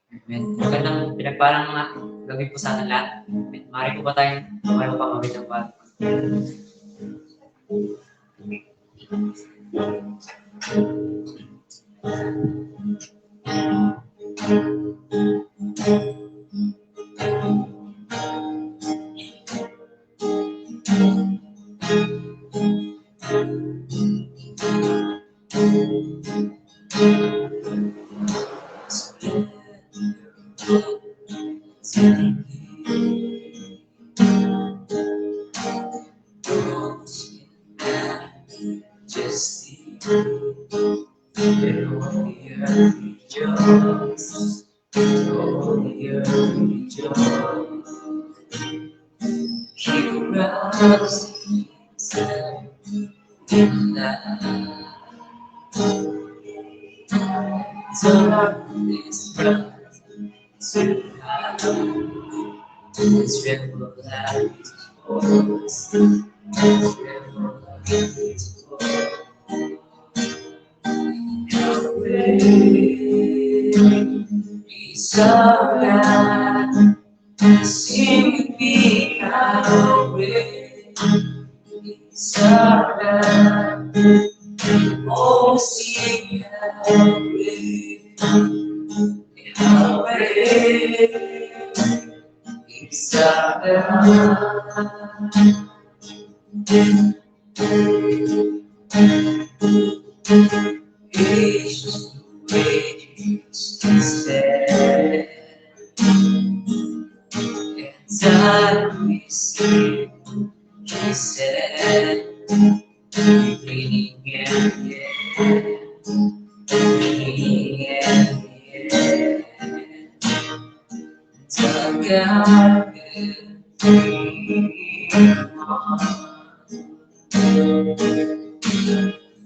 Magandang pinagpalang mga gabi po sa ating lahat. Maaari po ba tayong pangawit ng bata?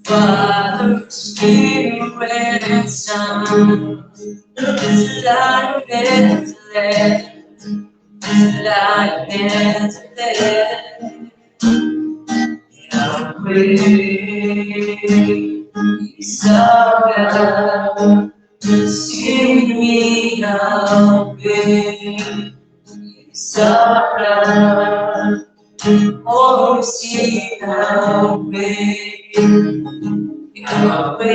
Father, Spirit, and Son, life and death, life and death. Yahweh is our God. Sing me Yahweh is our God. Oh, sing Yahweh. Yahweh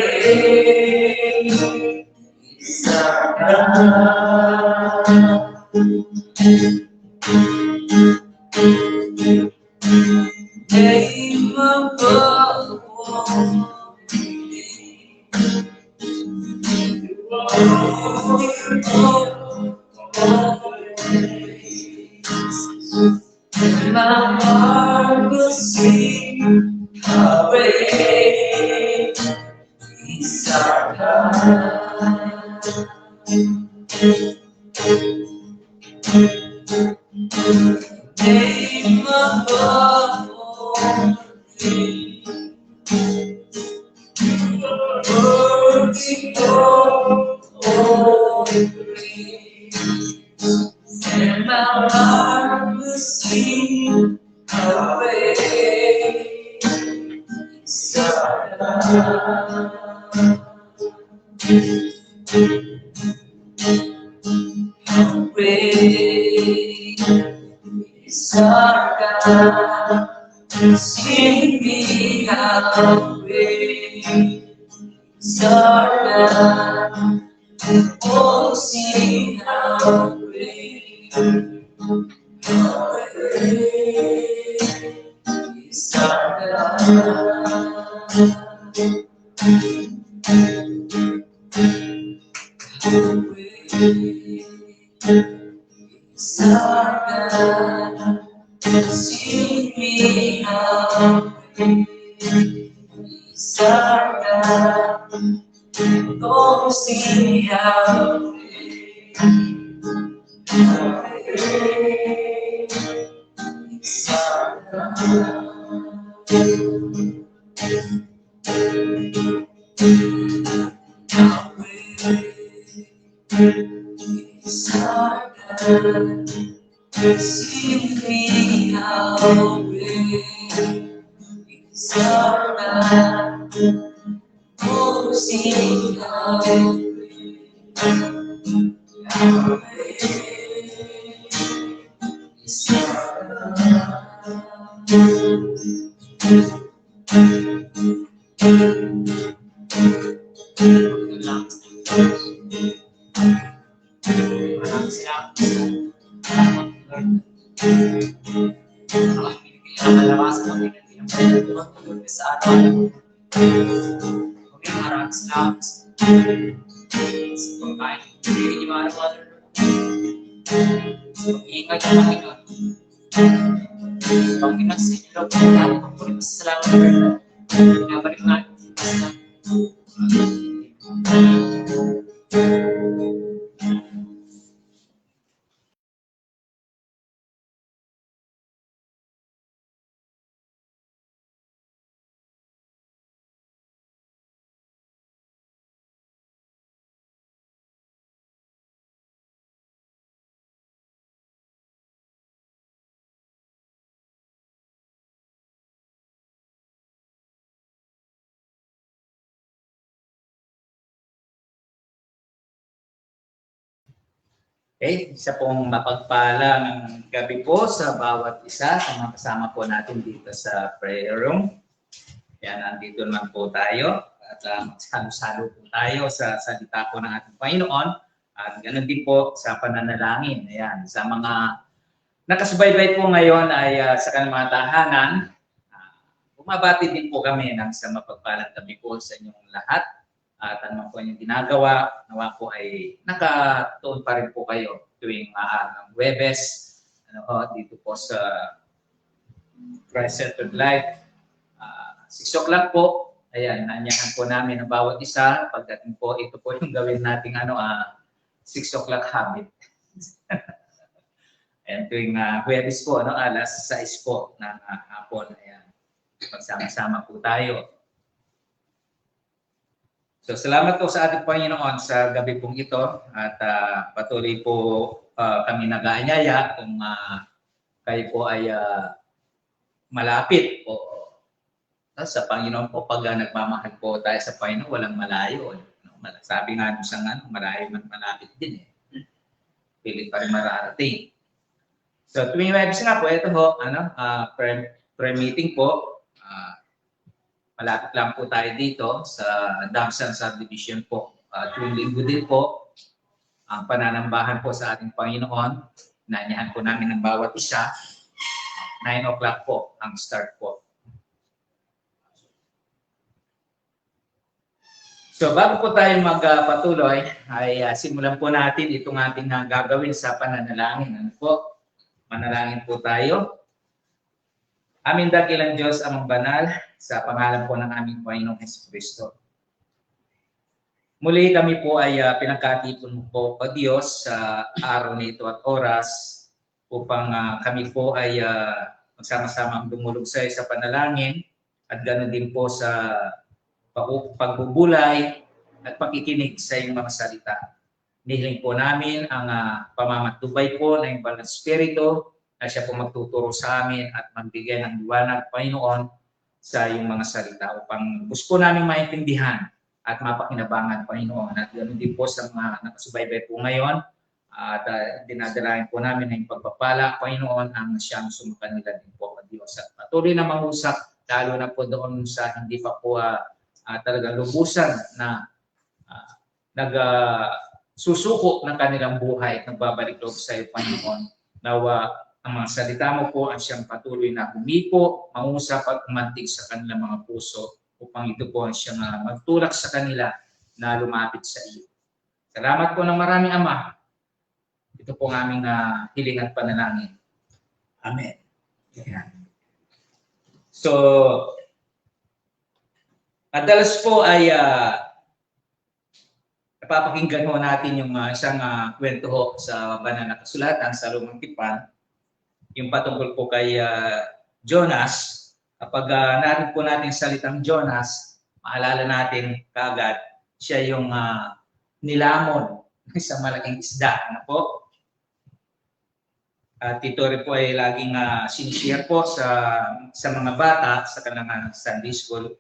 is our God. Name above all my heart will sing Yahweh is our God. Name above all things, worthy of all praise, and my heart will sing Yahweh is our God. Yahweh is our God. Sing me Yahweh is our God. Oh, sing Yahweh. Yahweh is our God. Yahweh is our God. Sing me Yahweh is our God. Oh, sing Yahweh. Yahweh is our God. Yahweh is our God. Sing me Yahweh is our God. Oh, sing Yahweh. Ingat yung Panginoon. Panginoon sa inyo, Panginoon, salamat na pinabalik natin. Okay, isa pong mapagpalang gabi po sa bawat isa sa mga kasama po natin dito sa prayer room. Yan, nandito naman po tayo at magsalo-salo po tayo sa salita po ng ating Panginoon at ganoon din po sa pananalangin. Ayan, sa mga nakasubaybay po ngayon ay sa kanilang mga tahanan, bumabati din po kami ng sa mapagpalang gabi po sa inyong lahat. At ano po yung ginagawa, nawa po ay nakatuon pa rin po kayo tuwing ng Huwebes dito po sa Christ Centered Life. 6 o'clock po, ayan, nanyahan po namin ang bawat isa. Pagdating po, ito po yung gawin nating 6 o'clock habit. And tuwing Huwebes po, alas 6 po ng hapon, ayan, magsama-sama po tayo. So, salamat po sa ating Panginoon sa gabi pong ito at patuloy po kami nag-aanyaya kung kayo po ay malapit po sa Panginoon po. Pag nagmamahal po tayo sa Panginoon, walang malayo. Sabi nga nung sa marami man malapit din. Pilit pa rin mararating. So, tuwing Webes nga po, ito ho, prayer meeting po. Malapit lang po tayo dito sa Damsan Subdivision po. Tuwing linggo din po, ang pananambahan po sa ating Panginoon. Nanyahan po namin ng bawat isa. 9 o'clock po ang start po. So bago po tayo magpatuloy, ay simulan po natin itong ating gagawin sa pananalangin. Ano po? Manalangin po tayo. Aming dakilang Diyos, amang banal, sa pangalan po ng aming Panginoong Jesucristo. Muli kami po ay pinagkatipon po o Diyos sa araw na ito at oras upang kami po ay magsama-sama dumulog sa panalangin at ganoon din po sa pagbubulay at pakikinig sa iyong mga salita. Nihiling po namin ang pamamatubay po ng Banal na Espiritu na siya po magtuturo sa amin at magbigay ng liwanag, Panginoon, sa iyong mga salita upang gusto namin maintindihan at mapakinabangan, Panginoon. At ganoon din po sa mga nakasubaybay po ngayon at dinadalain po namin ng pagpapala, Panginoon, ang siyang sumakanila din po, Diyos. At patuloy na mangusap, lalo na po doon sa hindi pa po talaga lubusan na nagsusuko ng kanilang buhay at nagbabalik loob sa iyo, Panginoon. Nawa ang mga salita mo po ang siyang patuloy na humipo, mangusap at umantig sa kanilang mga puso upang ito po ang siyang magtulak sa kanila na lumapit sa iyo. Salamat po ng maraming Ama. Ito po ang aming hiling at panalangin. Amen. Ayan. So, madalas po ay napapakinggan ho natin yung isang kwento ho sa banal na kasulatan sa Lumang Tipan, yung patungkol po kay Jonas. Kapag narinig po natin salitang Jonas, maalala natin kaagad siya yung nilamon sa malaking isda. Ano po? At ito rin po ay laging sinishare po sa mga bata sa kanilang Sunday School.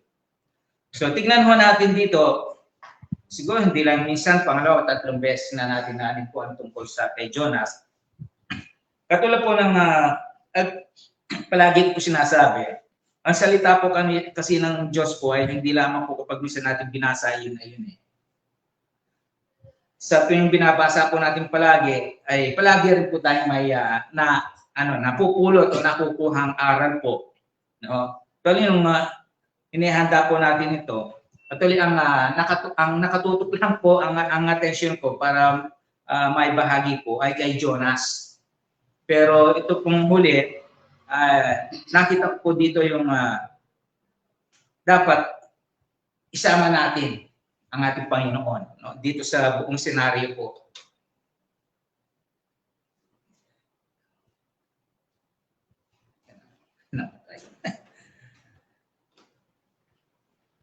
So tignan ho natin dito siguro hindi lang minsan, pangalawa, tatlong beses na natin naanin po ang tungkol sa kay Jonas. Katulad po ng palagi ko sinasabi, ang salita po kasi ng Diyos po ay hindi lamang po kapag minsan natin binasa yun na yun eh. Sa tuwing binabasa po natin palagi, ay palagi rin po tayo may napupulot o nakukuhang aral po. No? Tuloy yung inihanda po natin ito, tuloy ang nakatutok lang po ang attention ko para may bahagi po ay kay Jonas. Pero ito pong huli, nakita ko dito yung dapat isama natin ang ating Panginoon, no? Dito sa buong senaryo po.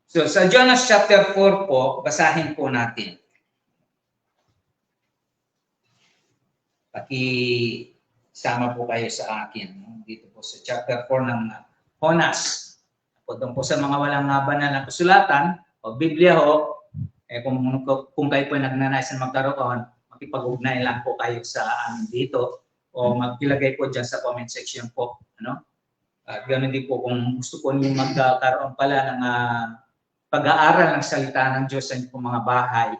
So sa Jonas chapter 4 po, basahin po natin. Pakisama po kayo sa akin, no? Dito po sa chapter 4 ng Jonas. Doon po sa mga walang banal na kasulatan o Biblia ho, kung kayo po nagnanais na magkaroon, makipag-ugnay lang po kayo sa amin dito o magilagay po dyan sa comment section po. Ano? At ganoon din po kung gusto po niyo magkaroon pala ng pag-aaral ng salita ng Diyos sa inyong mga bahay,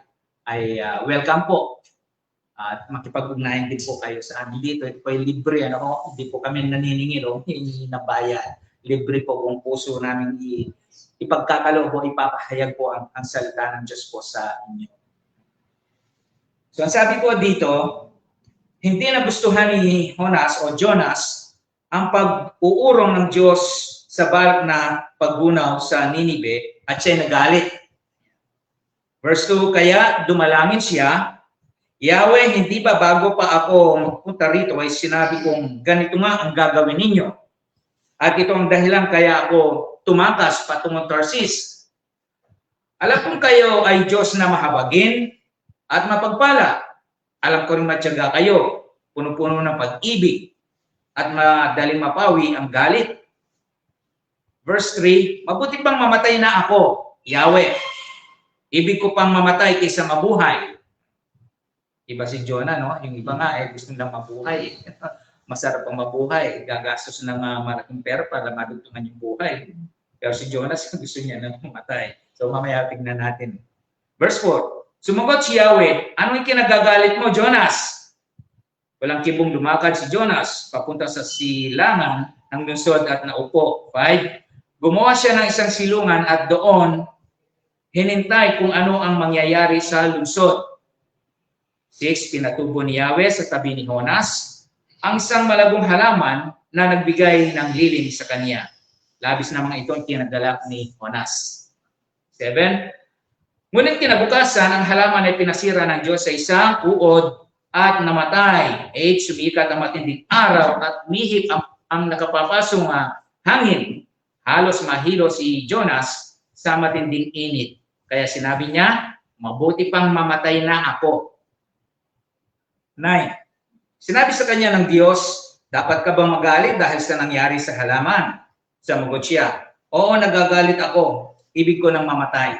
ay welcome po. At makipag-ugnayan din po kayo sa amin dito. Ito po ay libre. Hindi po kami naniningil o hihingi na bayan. Libre po kung puso namin ipagkakaloob o ipapahayag po ang salita ng Diyos po sa inyo. So ang sabi po dito, hindi nagustuhan ni Jonas ang pag-uurong ng Diyos sa balak na pagbunaw sa Ninibe at siya'y nagalit. Verse 2, kaya dumalangin siya, Yahweh, hindi ba bago pa ako magpunta rito ay sinabi kong ganito nga ang gagawin ninyo. At ito ang dahilan kaya ako tumakas patungong Tarsis. Alam kong kayo ay Diyos na mahabagin at mapagpala. Alam ko rin matyaga kayo, puno-puno ng pag-ibig at madaling mapawi ang galit. Verse 3, mabuti pang mamatay na ako, Yahweh. Ibig ko pang mamatay kaysa mabuhay. Iba si Jonah, no? Yung iba nga, gusto nilang mabuhay. Masarap pang mabuhay. Gagastos ng malaking pera para madugtungan yung buhay. Pero si Jonas, gusto niya na mamatay. So mamaya tignan natin. Verse 4, sumagot si Yahweh, ano yung kinagagalit mo, Jonas? Walang kibong lumakad si Jonas, papunta sa silangan ng lungsod at naupo. 5, gumawa siya ng isang silungan at doon hinintay kung ano ang mangyayari sa lungsod. 6, pinatubo ni Yahweh sa tabi ni Jonas ang isang malagong halaman na nagbigay ng lilim sa kanya. Labis na mga ito ang kinagdala ni Jonas. 7, ngunit kinabukasan ang halaman ay pinasira ng Diyos sa isang uod at namatay. 8, sumikat ang matinding araw at mihip ang nakapapasong hangin. Halos mahilo si Jonas sa matinding init. Kaya sinabi niya, mabuti pang mamatay na ako. 9, sinabi sa kanya ng Diyos, dapat ka bang magalit dahil sa nangyari sa halaman? Sumagot siya, oo, nagagalit ako. Ibig ko nang mamatay.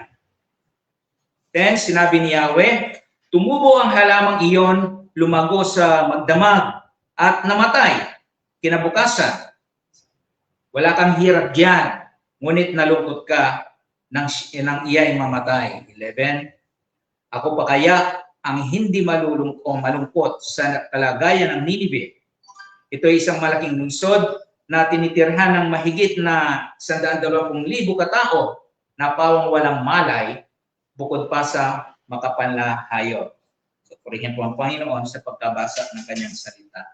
10, sinabi ni Yahweh, tumubo ang halamang iyon, lumago sa magdamag at namatay. Kinabukasan, wala kang hirap diyan, ngunit nalungkot ka nang iya'y mamatay. 11, ako pa kaya ang hindi malungkot sa kalagayan ng Ninibe. Ito ay isang malaking lungsod na tinitirhan ng mahigit na 120,000 katao na pawang walang malay bukod pa sa makapanlahayop. So, purihin po ang Panginoon sa pagkabasa ng kanyang salita.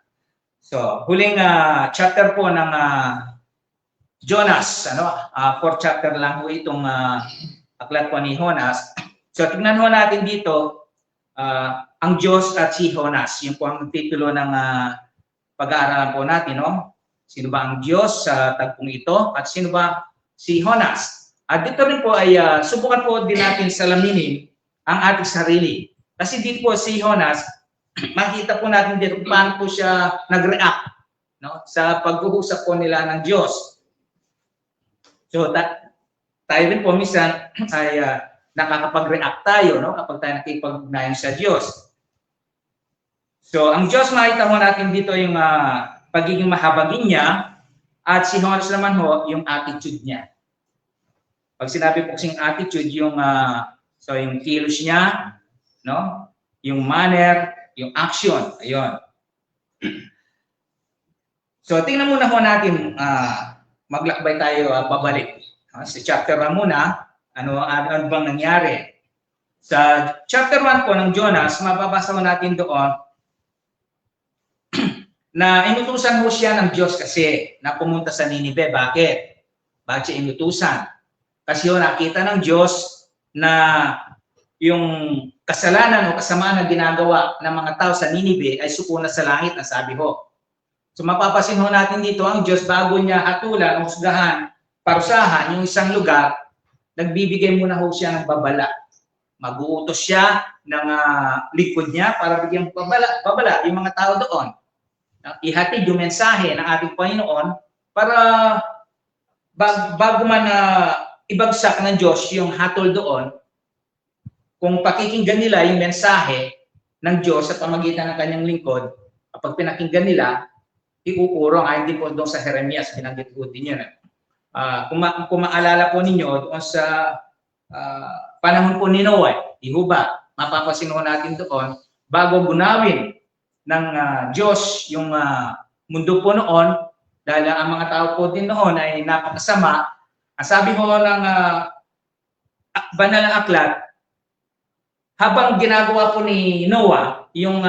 So, huling chapter po ng Jonas, 4th chapter lang po itong aklat po ni Jonas. So, tingnan ho natin dito ang Diyos at si Jonas. Yun po ang titulo ng pag-aaralan po natin, no? Sino ba ang Diyos sa tagpong ito at sino ba si Jonas? At dito rin po ay subukan po din natin salaminin ang ating sarili. Kasi dito po si Jonas, makita po natin dito paano po siya nag-react, no? Sa pag-uusap po nila ng Diyos. So tayo rin po minsan ay nakakapag-react tayo, no? Kapag tayo nakipag-ugnayan sa Diyos. So, ang Diyos, makita ho natin dito yung pagiging mahabagin niya, at si Jonas naman ho, yung attitude niya. Pag sinabi po kasing attitude, yung kilos niya, no? Yung manner, yung action. Ayun. So, tingnan muna ho natin, maglakbay tayo pabalik. Sa chapter 1 muna, ano bang nangyari? Sa chapter 1 po ng Jonas, mababasa ho natin doon na inutusan ho siya ng Diyos kasi na pumunta sa Ninive. Bakit? Bakit siya inutusan? Kasi ho nakita ng Diyos na yung kasalanan o kasamaan na ginagawa ng mga tao sa Ninive ay suko na sa langit, na sabi ho. So mapapasin ho natin dito ang Diyos bago niya hatulan o husgahan, parusahan yung isang lugar, nagbibigay muna ho siya ng babala. Mag-uutos siya ng likod niya para bigyan babala yung mga tao doon. Ihatid yung mensahe ng ating Panginoon para bago man ibagsak ng Diyos yung hatol doon, kung pakikinggan nila yung mensahe ng Diyos sa pamagitan ng kanyang lingkod, kapag pinakinggan nila, iuurong. Hindi po doon sa Jeremias, binanggit ko din yun. Kung maalala po ninyo, doon sa panahon po ni Noah, ihuba, mapapasin natin doon, bago gunawin ng Diyos yung mundo po noon, dahil ang mga tao po din noon ay napakasama, ang sabi ko ng banal na aklat, habang ginagawa po ni Noah yung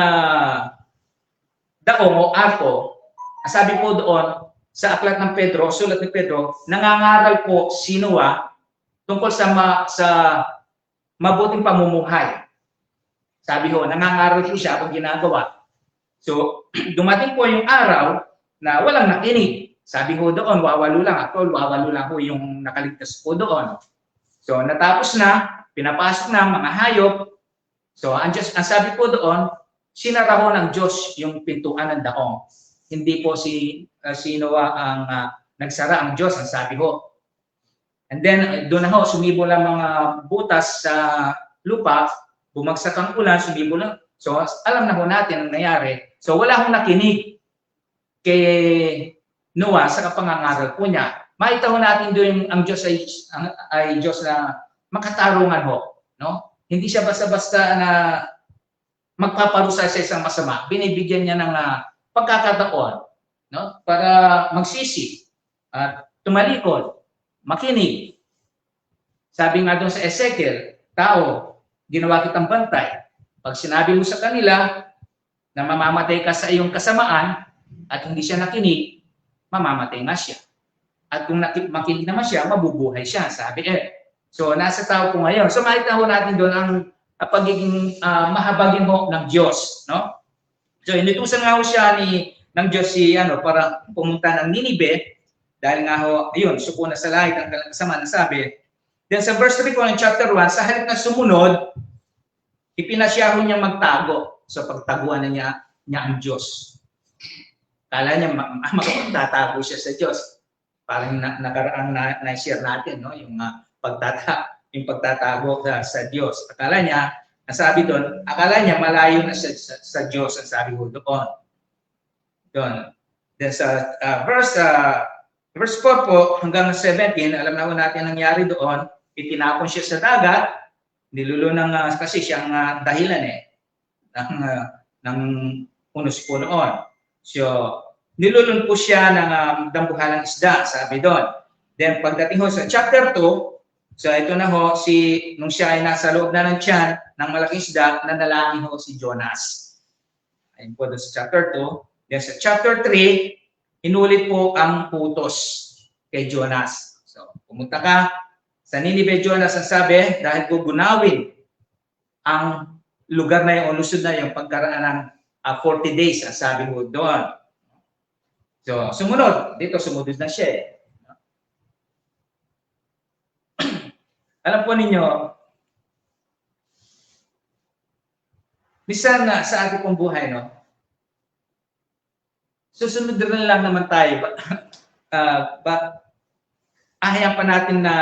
daong o arko, sabi po doon sa aklat ng Pedro, sulat ni Pedro, nangangaral po si Noah tungkol sa mabuting pamumuhay. Sabi ho, nangangaral po siya kung ginagawa. So, dumating po yung araw na walang nakinig. Sabi ho doon, wawalo lang. Wawalo lang po yung nakaligtas po doon. So, natapos na, pinapasok na mga hayop. So, ang sabi po doon, sinara ho ng Diyos yung pintuan ng daong. Hindi po si Noah ang nagsara, ang Diyos ang sabi ho. And then, doon na ho, sumibo lang mga butas sa lupa, bumagsak ang ulan, sumibo lang. So, alam na ho natin ang nangyari. So, wala hong nakinig kay Noah sa kapangangaral po niya. Makita ho natin doon ang Diyos ay Diyos na makatarungan ho. No? Hindi siya basta-basta na magpaparusa sa isang masama. Binibigyan niya ng pagkakataon, no? Para magsisi at tumalikod, makinig. Sabi nga doon sa Ezekiel, tao, ginawa kitang bantay. Pag sinabi mo sa kanila na mamamatay ka sa iyong kasamaan at hindi siya nakinig, mamamatay nga siya. At kung makinig naman siya, mabubuhay siya. Sabi So, nasa tao po ngayon. So, makita ho natin doon ang pagiging mahabagin ho ng Diyos. No? So, inutusan nga ho siya ng Diyos para pumunta ng Ninive. Dahil nga ho, ayun, suko na sa langit ang kasamaan na sabi. Then sa verse 3 po ng chapter 1, sa halip na sumunod, ipinasya ho niya magtago. So, pagtaguan na niya ang Diyos. Kala niya makapagtatago siya sa Diyos. Parang nakaraang na-share natin, no? Yung pagtatago sa Diyos. Akala niya, nasabi doon, akala niya malayo na sa Diyos ang sabi ko doon. Then sa verse 4 po hanggang 17, alam na po natin ang nangyari doon, itinapon siya sa dagat, nilulunang kasi siyang dahilan ng unos po noon. So, nilulun po siya ng dambuhalang isda, sabi doon. Then pagdating ho sa chapter 2, so ito na ho, nung siya ay nasa loob na ng tiyan ng malaking isda, nanalangin ho si Jonas. Ayun po doon sa chapter 2. Then sa chapter 3, inulit po ang utos kay Jonas. So, pumunta ka sa Ninive, Jonas ang sabi, dahil gugunawin ang lugar na yung lusod na yung pagkaraan ng 40 days, ang sabi mo doon. So, sumunod. Dito, sumunod na siya Alam po ninyo, minsan sa ating pong buhay, no? Susunod rin lang naman tayo. Ahayan pa natin na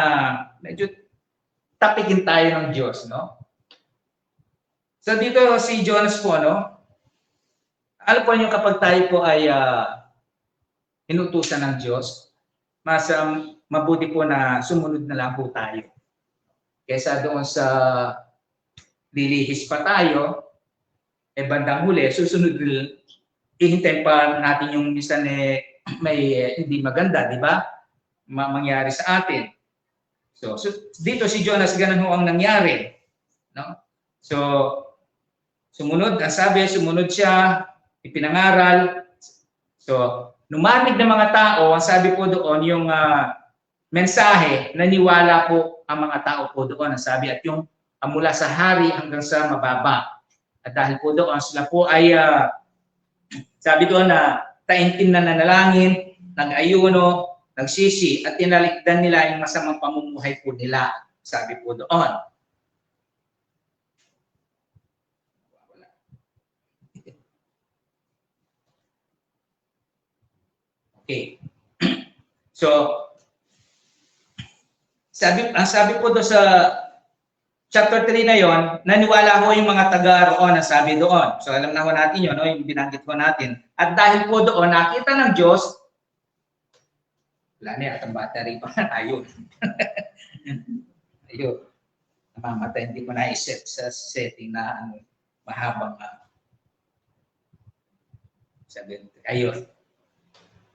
medyo tapikin tayo ng Diyos, no? So dito si Jonas po, no? Alam po niyo kapag tayo po ay inutusan ng Diyos, mas mabuti po na sumunod na lang po tayo. Kesa doon sa lilihis pa tayo, bandang huli, susunod, ihintayin pa natin yung minsan may hindi maganda, di ba? Mangyari sa atin. So dito si Jonas, ganun ho ang nangyari. No? So, sumunod, ang sabi, sumunod siya, ipinangaral. So, numanig ng mga tao, ang sabi po doon, yung mensahe, naniwala po ang mga tao po doon, ang sabi, at yung mula sa hari hanggang sa mababa. At dahil po doon, sila po ay, sabi doon na, taintin na nanalangin, nag-ayuno, nagsisi, at tinalikdan nila yung masamang pamumuhay po nila. Sabi po doon. Okay. So, sabi po doon sa chapter 3 na yon, naniwala ho yung mga taga roon na sabi doon. So, alam na ho natin yun, no? Yung binanggit ho natin. At dahil po doon, nakita ng Diyos, wala na ang battery pa. Ayun. Ayun. Namamatay. Hindi ko na-set sa setting na mahabang ayun.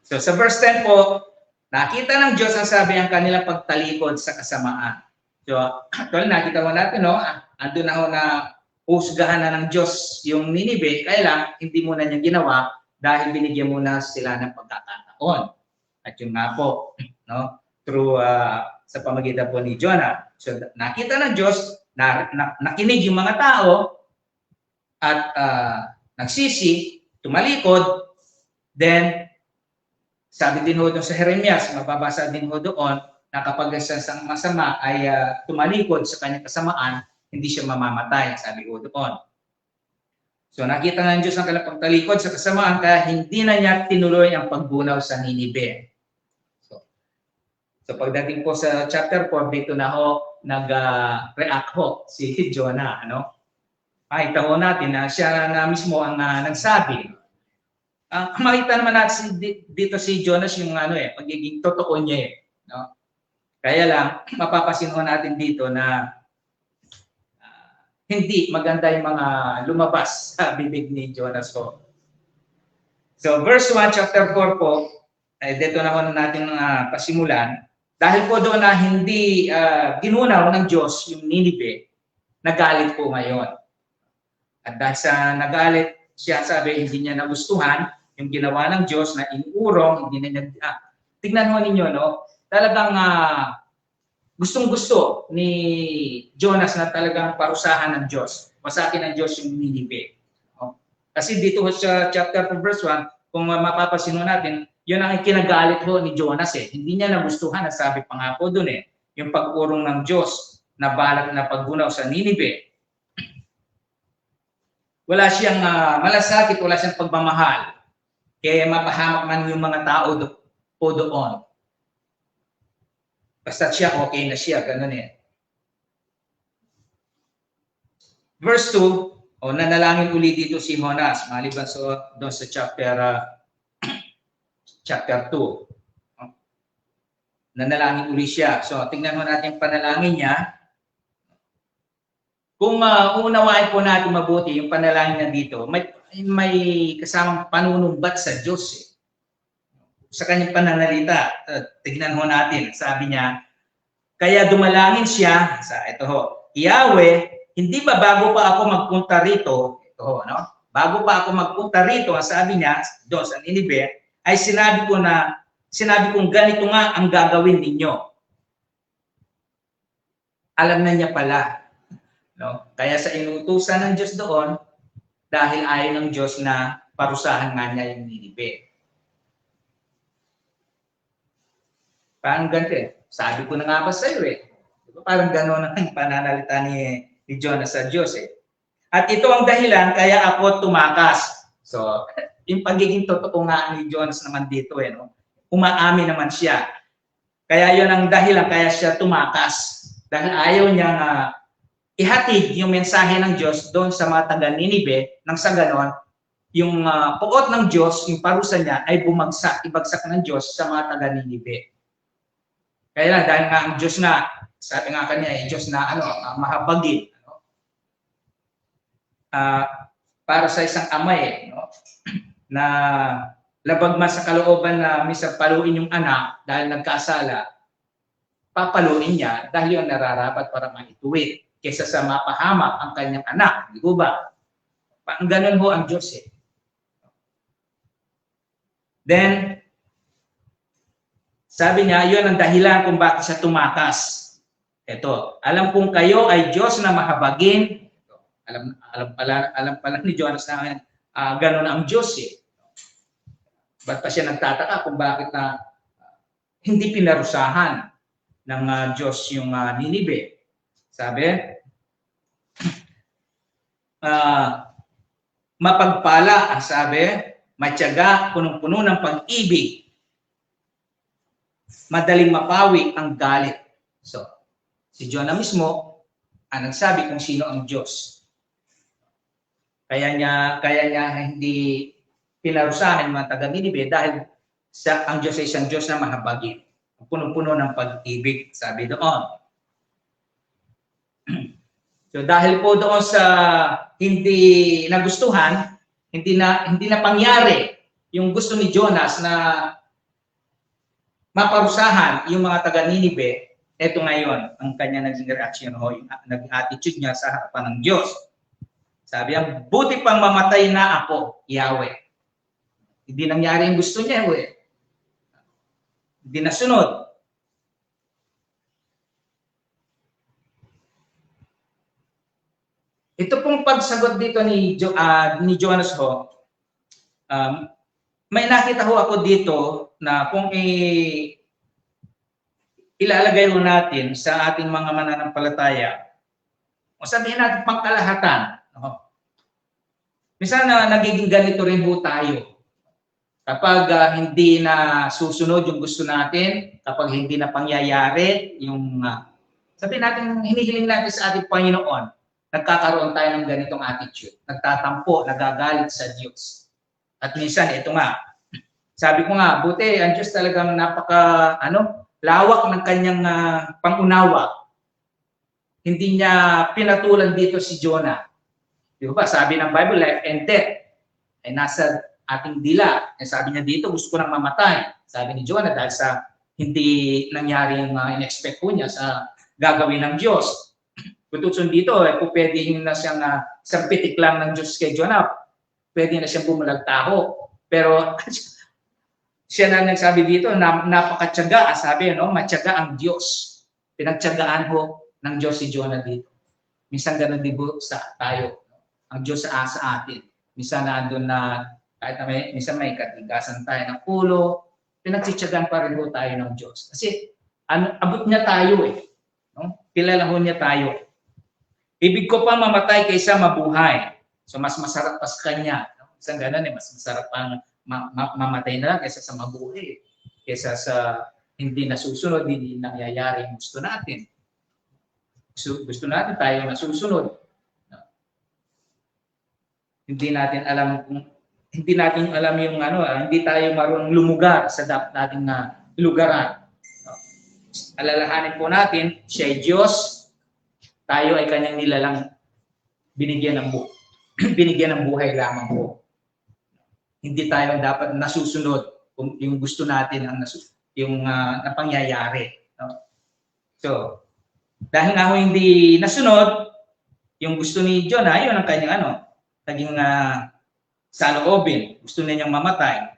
So sa verse 10 po, nakita ng Diyos ang sabi ang kanilang pagtalikod sa kasamaan. So, actually nakita mo natin, no? Andun na ho na husgahan na ng Diyos yung Ninive, kaya lang hindi muna niya ginawa dahil binigyan muna sila ng pagkakataon. At yung nga po, no, through sa pamagitan po ni Jonah. So nakita ng Diyos, nakinig yung mga tao at nagsisi, tumalikod, then sabi din ho doon sa Jeremias, mababasa din ho doon, na kapag isang masama ay tumalikod sa kanyang kasamaan, hindi siya mamamatay, sabi ho doon. So nakita ng Diyos ang kanilang pagtalikod sa kasamaan, kaya hindi na niya tinuloy ang pagbunaw sa Ninive. So pagdating po sa chapter 4, dito na ho nag-react ho si Jonah, ano? Makita ho natin na siya na mismo ang nagsabi. Makita naman natin dito si Jonas yung pagiging totoo niya, no? Kaya lang mapapasin ho natin dito na hindi maganda yung mga lumabas sa bibig ni Jonas ho. So verse 1 chapter 4 po, dito na ho natin pasimulan. Dahil po doon na hindi ginunaw ng Diyos yung Ninive, nagalit po ngayon. At dahil sa nagalit siya, sabi, hindi niya nagustuhan yung ginawa ng Diyos na inurong, hindi na niya, tignan mo ninyo, no? Talagang gustong-gusto ni Jonas na talagang parusahan ng Diyos. Masakin ng Diyos yung Ninive. No? Kasi dito sa chapter 4 verse 1, kung mapapasin natin, yun ang kinagalit ho ni Jonas Hindi niya nagustuhan, sabi pa nga po doon yung pag-urong ng Diyos na balak na paggunaw sa Ninive. Wala siyang malasakit, wala siyang pagmamahal. Kaya mapahamak man yung mga tao po doon. Basta siya, okay na siya, ganun Verse 2, nanalangin uli dito si Jonas, maliban doon sa chapter 2. Nanalangin uli siya. So, tingnan mo natin yung panalangin niya. Kung unawain po natin mabuti yung panalangin niya dito, may kasamang panunumbat sa Diyos. Sa kanyang pananalita, tignan ho natin. Sabi niya, kaya dumalangin siya, ito ho, Yahweh, hindi ba bago pa ako magpunta rito, ito ho, no? Bago pa ako magpunta rito, ang sabi niya, doon sa Ninive, ay sinabi kong ganito nga ang gagawin ninyo. Alam na niya pala. No? Kaya sa inutusan ng Diyos doon, dahil ayaw ng Diyos na parusahan nga niya yung Ninive. Parang ganito Sabi ko na nga ba sa iyo Diba? Parang gano'n ang pananalita ni Jonas sa Diyos At ito ang dahilan kaya ako tumakas. So, yung pagiging totoo nga ni Jonas naman dito no? Umaamin naman siya. Kaya yun ang dahilan kaya siya tumakas. dahil ayaw niyang ihatid yung mensahe ng Diyos doon sa mga taga Ninive, nang sa ganon, yung puot ng Diyos, yung parusa niya ay ibagsak ng Diyos sa mga taga Ninive. Kaya lang, dahil nga ang Diyos nga, sabi nga kanya, Diyos na mahabagin. Para sa isang ama na labag man sa kalooban na minsan paluin yung anak dahil nagkasala, papaluin niya dahil yung nararapat para maituwid kaysa sa mapahamak ang kanyang anak. Di ba? Ganun ho ang Diyos Then, sabi niya, yun ang dahilan kung bakit siya tumakas. Ito, alam kong kayo ay Diyos na mahabagin. Alam pala ni Jonas na ganun ang Diyos Ba't pa siya nagtataka kung bakit na hindi pinarusahan ng Diyos yung Ninive? Sabi, mapagpala, ang sabi, matyaga, punong-puno ng pag-ibig, madaling mapawi ang galit. So, si Jonah mismo ang nagsabi kung sino ang Diyos. Kaya niya hindi pinarusahan ng mga taga-Ninive dahil ang Diyos ay isang Diyos na mahabagin. Punong-puno ng pag-ibig, sabi doon. So dahil po doon sa hindi nagustuhan, hindi na pangyari yung gusto ni Jonas na maparusahan yung mga taga-Ninive, eto ngayon ang kanya naging reaction yung naging attitude niya sa harapan ng Diyos. Sabi niya, buti pang mamatay na ako, Yahweh. Hindi nangyari yung gusto niya, Hindi nasunod. Ito pong pagsagot dito ni Jonas may nakita ho ako dito na kung ilalagay ho natin sa ating mga mananampalataya, o sabihin natin pangkalahatan. Minsan nagiging ganito rin ho tayo. Kapag hindi na susunod yung gusto natin, kapag hindi na pangyayari yung sabihin natin, hinihiling natin sa ating Panginoon, nagkakaroon tayo ng ganitong attitude. Nagtatampo, nagagalit sa Diyos. At minsan, ito nga, sabi ko nga, buti, ang Diyos talagang lawak ng kanyang pangunawa. Hindi niya pinatulan dito si Jonah. Di ba? Sabi ng Bible, life and death ay nasa ating dila. Sabi niya dito, gusto ko nang mamatay. Sabi ni Jonah, dahil sa hindi nangyari yung in-expect ko niya sa gagawin ng Diyos. Kututsun dito, kung pwede na siyang isang pitik lang ng Diyos kay Jonah, pwede na siyang bumalagtaho. Pero siya na nagsabi dito, napakatyaga, sabi, matyaga ang Diyos. Pinagtyagaan ho ng Diyos si Jonah dito. Minsan ganun din po sa tayo. Ang Diyos sa atin. Minsan na doon na, kahit na minsan may katigasan tayo ng ulo, pinagtityagaan pa rin ho tayo ng Diyos. Kasi abot niya tayo Kilala ho niya tayo. Ibig ko pa mamatay kaysa mabuhay. So mas masarap pa sa kanya. Isang ganun mas masarap pang mamatay na lang kaysa sa mabuhay. Kaysa sa hindi nasusunod, hindi nangyayari yung gusto natin. Gusto natin tayo nasusunod. Hindi natin alam yung hindi tayo marunong lumugar sa dapat nating lugaran. Alalahanin po natin, siya ay Diyos, tayo ay kanyang nilalang binigyan ng buhay lamang po. Hindi tayo dapat nasusunod kung yung gusto natin yung napangyayari. So, dahil nga hindi nasunod yung gusto ni Jonah, yun ang kanyang naging saloobin. Gusto niya niyang mamatay.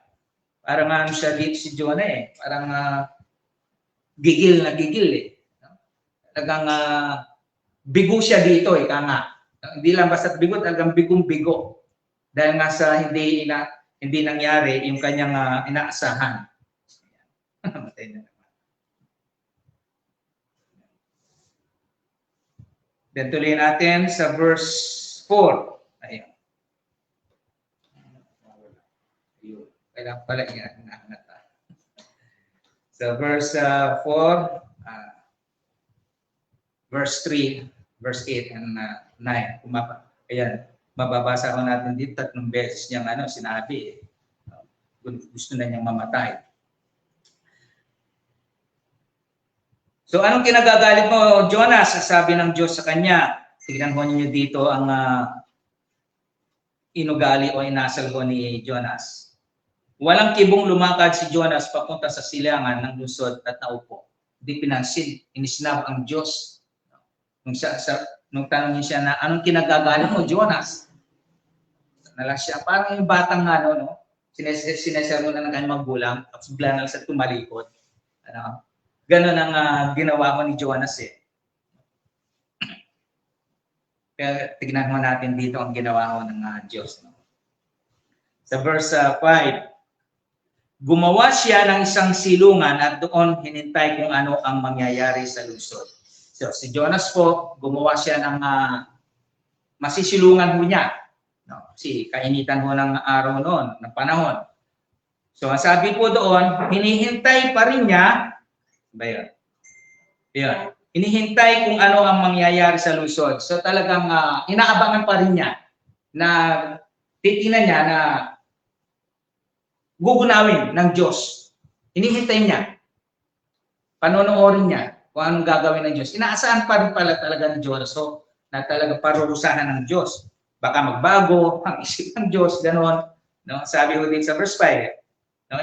Parang siya dito si Jonah parang gigil na gigil Talagang bigo siya dito Hindi lang basta bigo, talagang bigong-bigo. Dahil nga sa hindi nangyari yung kanyang inaasahan. Namatay na naman. Then tuloy natin sa verse 4. Ayan. Kailangan pala inaangat. Sa verse 4, verse 3, verse 8 and 9. Ayan, mababasa ko natin dito 3 beses niyang sinabi, gusto na niyang mamatay. So anong kinagagalit mo, Jonas? Sabi ng Diyos sa kanya. Tignan ho niyo dito ang inugali o inasal ho ni Jonas. Walang kibong lumakad si Jonas papunta sa silangan ng lungsod at naupo. Di pinansin, inisnab ang Diyos. Nung tanong niya siya na, anong kinagagalit mo, Jonas? Nalang siya, parang yung batang sinesermo na ng kanyang magulang, tapos bigla na lang sa tumalikod. Ganon ang ginawa mo ni Jonas eh. Kaya tignan mo natin dito ang ginawa ko ng Diyos. Sa verse 5, gumawa siya ng isang silungan at doon hinintay kung ano ang mangyayari sa lungsod. So, si Jonas po, gumawa siya ng masisilungan ho niya. Kasi kainitan ho ng araw noon, ng panahon. So, ang sabi po doon, hinihintay pa rin niya, ba yun? Yun. Hinihintay kung ano ang mangyayari sa lungsod. So, talagang inaabangan pa rin niya na titingnan niya na gugunawin ng Diyos. Hinihintay niya. Panonoorin niya kung anong gagawin ng Diyos. Inaasahan pa rin pala talaga ng Diyos. So, na talaga parurusahan ng Diyos. Baka magbago ang isip ng Diyos, gano'n. No? Sabi ko din sa verse 5, no?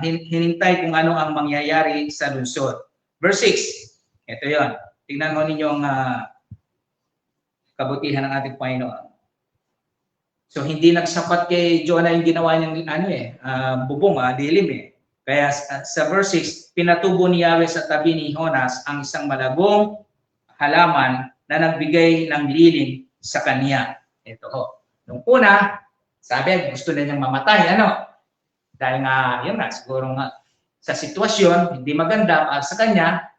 Hinintay kung ano ang mangyayari sa lungsod. Verse 6, ito yon. Tingnan mo ninyo ang kabutihan ng ating Panginoon. So, hindi nagsapat kay Jonah yung ginawa niyang bubong, dilim eh. Kaya sa verse 6, pinatubo ni Yahweh sa tabi ni Jonas ang isang malagong halaman na nagbigay ng lilim sa kanya. Ito ho. Nung una, sabi, gusto na niyang mamatay. Dahil nga, yun nga, siguro nga, sa sitwasyon, hindi maganda para sa kanya.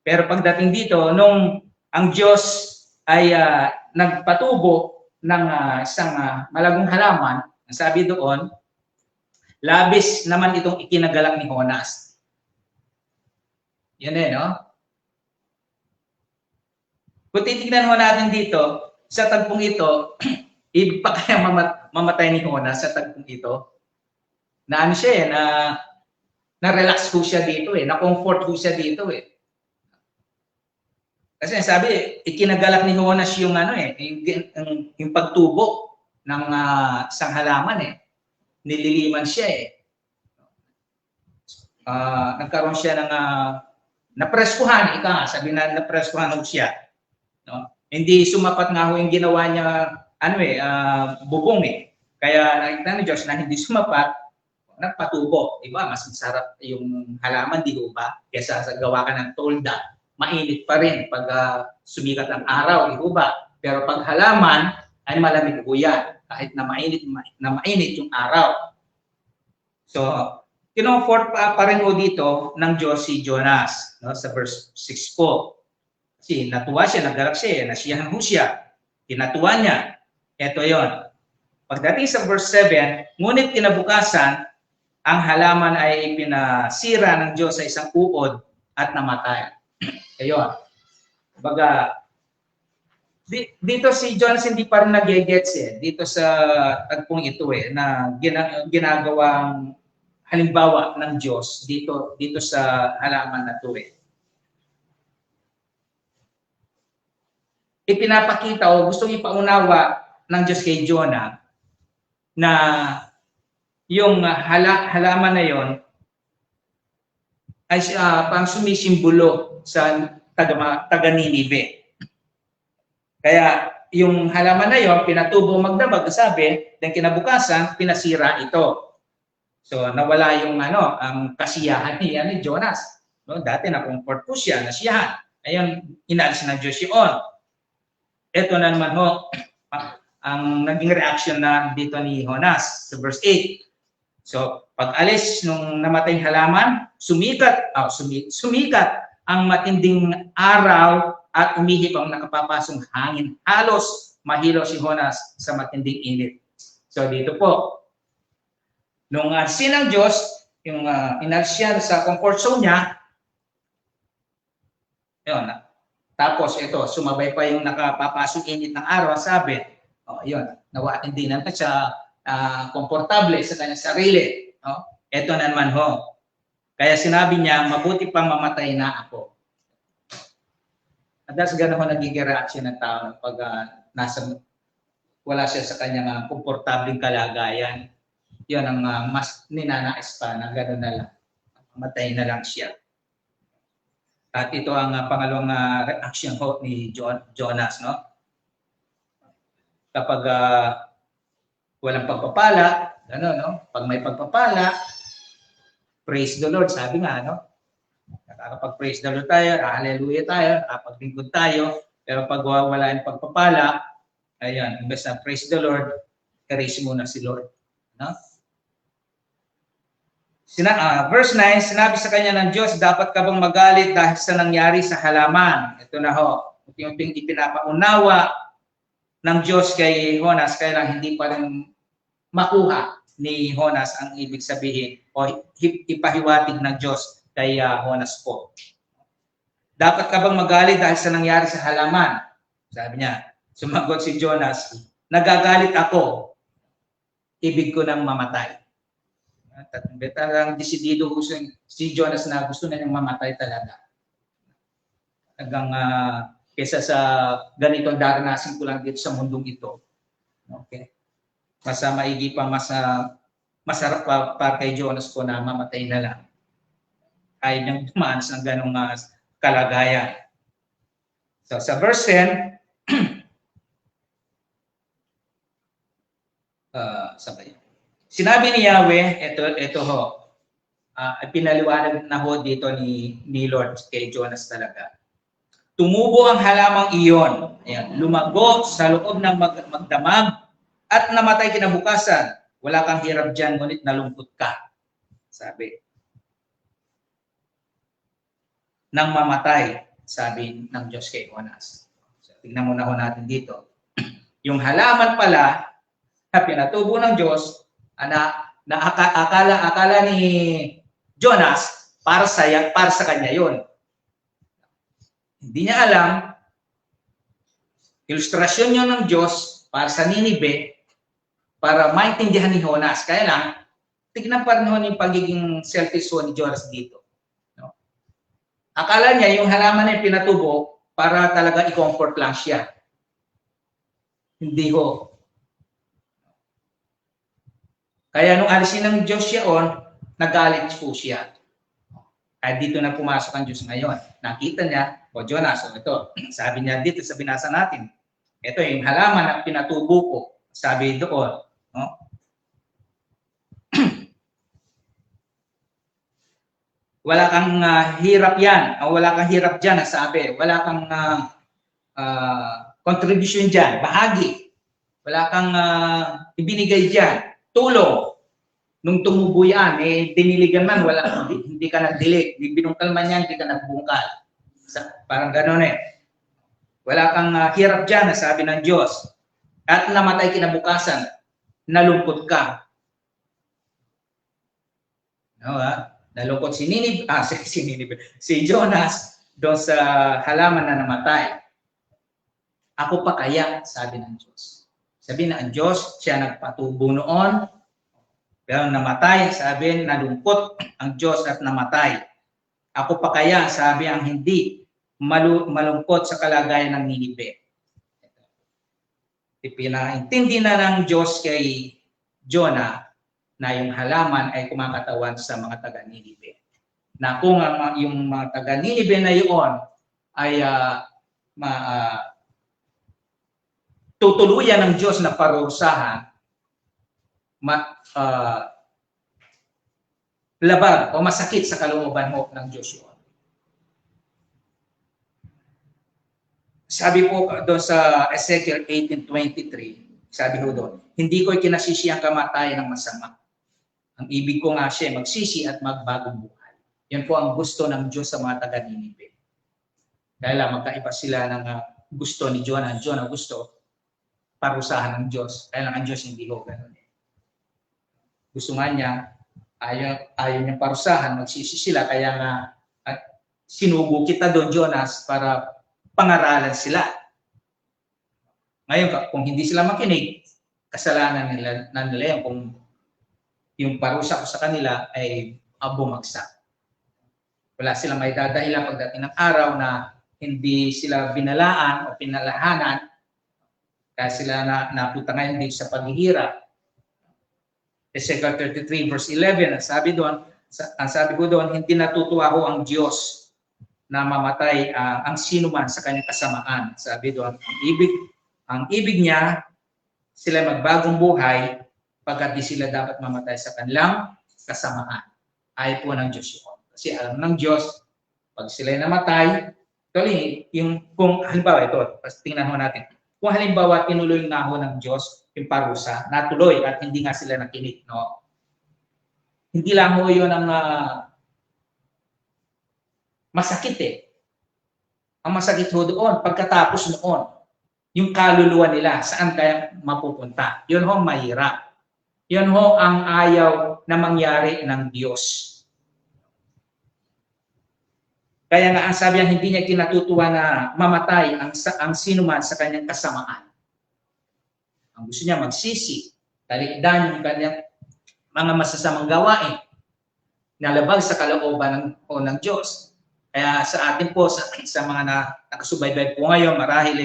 Pero pagdating dito, nung ang Diyos ay nagpatubo ng isang malagong halaman, ang sabi doon, labis naman itong ikinagalak ni Jonas. Yan no? Kung titignan mo natin dito, sa tagpong ito, ibig pa kaya mamatay ni Jonas sa tagpong ito? Na siya na-relax po siya dito na-comfort po siya dito Kasi sabi, ikinagalak ni Jonas yung yung pagtubo ng isang halaman Nililiman siya nagkaroon siya ng napreskuhan, sabi na napreskuhan siya. No? Hindi sumapat nga ho yung ginawa niya bubong Kaya nakita ni Diyos na hindi sumapat, nagpatubo. Diba? Mas masarap yung halaman, di ba? Kesa sa gawa ka ng tolda, mainit pa rin pag sumikat ang araw, di ba? Pero pag halaman, ay malamig po yan. Kahit na mainit yung araw. So, kinomfort pa rin ho dito ng Diyos si Jonas, no? Sa verse 6 po. Kasi natuwa siya, naggalak siya, nasiyahan ho siya. Tinatuwa niya. Ito yon. Pagdating sa verse 7, ngunit kinabukasan, ang halaman ay pinasira ng Diyos sa isang uod at namatay. Ayun. Baga, dito si Jonas hindi pa rin nag-gets dito sa tagpong ito na ginagawang halimbawa ng Diyos dito sa halaman na ito Ipinapakita o gustong ipaunawa ng Diyos kay Jonah na yung halaman na yon ay pang sumisimbolo sa taga Ninive. Kaya yung halaman na yon pinatubo magdamag, sabi, then kinabukasan pinasira ito. So nawala yung ang kasiyahan ni Jonas. No, dati na-comfort po siya, nasiyahan. Ayun, inalis ng Diyos yun. Ito na naman ho ang naging reaction na dito ni Jonas sa verse 8. So pag alis nung namatay halaman, sumikat ang matinding araw at umihip ang nakapapasong hangin. Halos mahilo si Jonas sa matinding init. So dito po, nung sinang Diyos, yung inalis siya sa comfort zone niya, yun, Tapos ito, sumabay pa yung nakapapasok init ng araw, sabi, yun, nawa hindi na siya komportable sa kanyang sarili. Ito na naman ho. Kaya sinabi niya, mabuti pang mamatay na ako. At that's gano'n ho nagiging reaction ng tao pag wala siya sa kanyang komportabling kalagayan. Yun ang mas ninanais pa na gano'n na lang. Mamatay na lang siya. At ito ang pangalawang reaction ho ni Jonas, no? Kapag walang pagpapala, ano, no? Pag may pagpapala, praise the Lord, sabi nga, no? Nakakapag-praise the Lord tayo, hallelujah tayo, nakapaglingkod tayo, pero pag wala yung pagpapala, ayan, imbes na praise the Lord, erase muna si Lord, no? Verse 9, sinabi sa kanya ng Diyos, dapat ka bang magalit dahil sa nangyari sa halaman? Ito na ho, yung ipinapaunawa ng Diyos kay Jonas, kaya lang hindi pa rin makuha ni Jonas ang ibig sabihin o ipahiwatig ng Diyos kay Jonas po. Dapat ka bang magalit dahil sa nangyari sa halaman? Sabi niya, sumagot si Jonas, nagagalit ako, ibig ko nang mamatay. Talagang desidido si Jonas na gusto na niyang mamatay talaga. Hanggang kesa sa ganito daranasin ko lang dito sa mundong ito. Okay? Mas maigi pa, masarap pa para kay Jonas ko na mamatay na lang. Ayaw niyang dumanas ng ganong kalagayan. So sa verse 10, sabay. Sinabi ni Yahweh, ito ho, pinaliwanag na ho dito ni Lord kay Jonas talaga. Tumubo ang halamang iyon, ayan, lumago sa loob ng magdamag at namatay kinabukasan. Wala kang hirap dyan, ngunit nalungkot ka. Sabi. Nang mamatay, sabi ng Diyos kay Jonas. So, tingnan muna ho natin dito. Yung halaman pala na pinatubo ng Diyos, akala ni Jonas para sa kanya yon. Hindi niya alam, ilustrasyon yun ng Diyos para sa Ninibe, para maintindihan ni Jonas. Kaya lang, tignan pa rin ho yung pagiging selfish ni Jonas dito. No? Akala niya yung halaman na yung pinatubo para talaga i-comfort lang siya. Hindi ho. Kaya nung alisin ng Diyos siya nagalit po siya. Kaya dito na pumasok ang Diyos ngayon. Nakita niya, Jonas, ito, sabi niya dito sa binasa natin, ito yung halaman na pinatubo ko, sabi doon, no? Wala kang hirap yan, o wala kang hirap dyan, sabi, wala kang contribution dyan, bahagi, wala kang ibinigay dyan, tulong. Nung tumubo yan, diniligan man, hindi ka nagdilig. Binungkal man yan, hindi ka nagbungkal. Parang gano'n Wala kang hirap dyan, sabi ng Diyos. At namatay kinabukasan, nalungkot ka. No, nalungkot si Jonas doon sa halaman na namatay. Ako pa kaya, sabi ng Diyos. Sabi na ang Diyos, siya nagpatubo noon, pero namatay, sabi, nalungkot ang Diyos at namatay. Ako pa kaya, sabi ang hindi malungkot sa kalagayan ng Ninibe. Ipinaintindi na ng Diyos kay Jonah na yung halaman ay kumakatawan sa mga taga-Ninibe. Na kung yung mga taga-Ninibe na yun ay tutuluyan ng Diyos na parusahan, labag o masakit sa kalooban mo ng Diyos yun. Sabi po doon sa Ezekiel 18:23, sabi po doon, hindi ko kinasisi ang kamatayan ng masama. Ang ibig ko nga siya magsisi at magbagong buhay. Yan po ang gusto ng Diyos sa mga taga-Ninibe. Dahil magkaiba sila ng gusto ni Jonah. Jonah gusto parusahan ng Diyos. Kaya lang ang Diyos hindi ko ganun. Gusto nga niya, ayaw niyang parusahan, magsisi sila, kaya nga sinugo kita doon, Jonas, para pangaralan sila. Ngayon, kung hindi sila makinig, kasalanan nila yan kung yung parusa ko sa kanila ay bumagsak. Wala silang may dadahilan pagdating ng araw na hindi sila binalaan o pinalahanan kaya sila napunta ngayon dito sa paghihirap. Ezekiel 33 verse 11, ang sabi ko doon, hindi natutuwa ho ang Diyos na mamatay ang sinuman sa kanyang kasamaan. Sabi doon, ang ibig niya, sila magbagong buhay pagkat di sila dapat mamatay sa kanilang kasamaan. Ayaw po ng Diyos yun. Kasi alam ng Diyos, pag sila namatay, kung halimbawa ito, tingnan ho natin, kung halimbawa tinuloy na ho ng Diyos yung parusa, natuloy at hindi nga sila nakinig, no? Hindi lang ho yun ang masakit eh. Ang masakit ho doon, pagkatapos noon, yung kaluluwa nila, saan kaya mapupunta? Yun ho mahirap. Yun ho ang ayaw na mangyari ng Diyos. Kaya nga ang sabi niya, hindi niya kinatutuwa na mamatay ang sinuman sa kanyang kasamaan. Ang gusto niya magsisi, talikdan yung kanyang mga masasamang gawain na labag sa kalooban ng Diyos. Kaya sa atin po, sa mga nakasubaybay po ngayon, marahil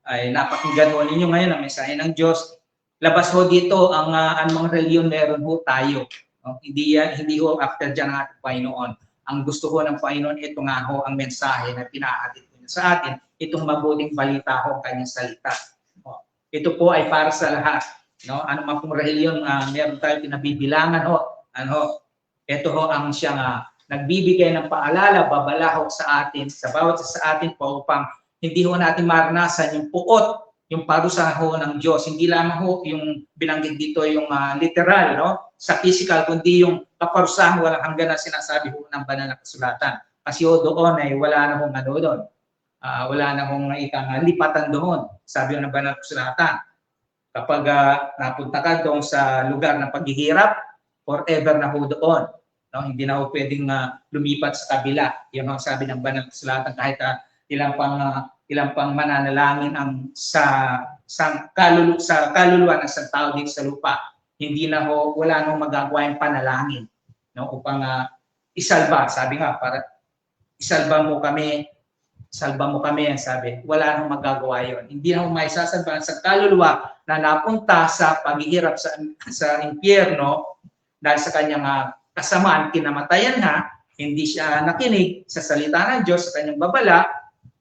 ay napakinggan ho ninyo ngayon ang mensahe ng Diyos. Labas ho dito ang mga reliyon meron ho tayo. No? Hindi ho after dyan ang ating Panginoon. Ang gusto ho ng Panginoon, ito nga ho ang mensahe na pinahatid ko niya sa atin, itong mabuting balita ho ang kanyang salita. No? Ito po ay para sa lahat. No? Ano man pong reliyon meron tayo pinabibilangan ho. Ito ho ang siyang nagbibigay ng paalala, babala ho sa atin, sa bawat sa atin po upang hindi ho natin maranasan yung puot, yung parusa ho ng Diyos. Hindi lamang ho yung binanggit dito yung literal, no? Sa physical, kundi yung kaparusahan walang hanggan na sinasabi ho ng banal na kasulatan. Kasi ho doon ay wala na hong ano doon. Wala na hong lipatan doon. Sabi ho ng banal na kasulatan. Kapag napunta ka doon sa lugar ng paghihirap, forever na ho doon. No? Hindi na ho pwedeng lumipat sa kabila. Yan ang sabi ng banal na kasulatan kahit ilang pang mananalangin ang sa kaluluwa ng isang tao dito sa lupa, hindi na ho, wala nang magagawa yung panalangin, no, upang isalba. Sabi nga, para isalba mo kami, ang sabi, wala nang magagawa yon. Hindi na ho maisasalba sa kaluluwa na napunta sa paghihirap sa impyerno dahil sa kanyang kasamaan, kinamatayan na, hindi siya nakinig sa salita ng Diyos, sa kanyang babala.